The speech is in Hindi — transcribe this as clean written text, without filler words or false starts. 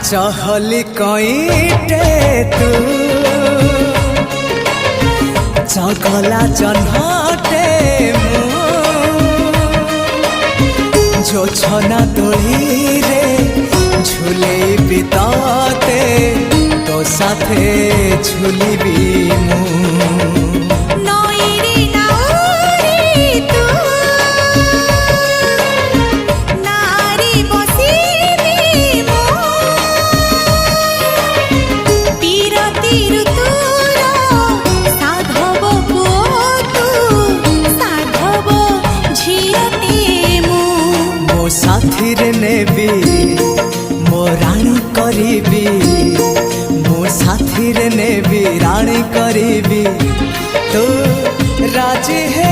चहली कईटे तू चगला जन्हटे जो छना तोड़ी रे झूले बिताते तो साथे झूली भी साथी रे नेबी मो राणी करीबी मो साथी रे नेबी राणी करीबी तो राजी है।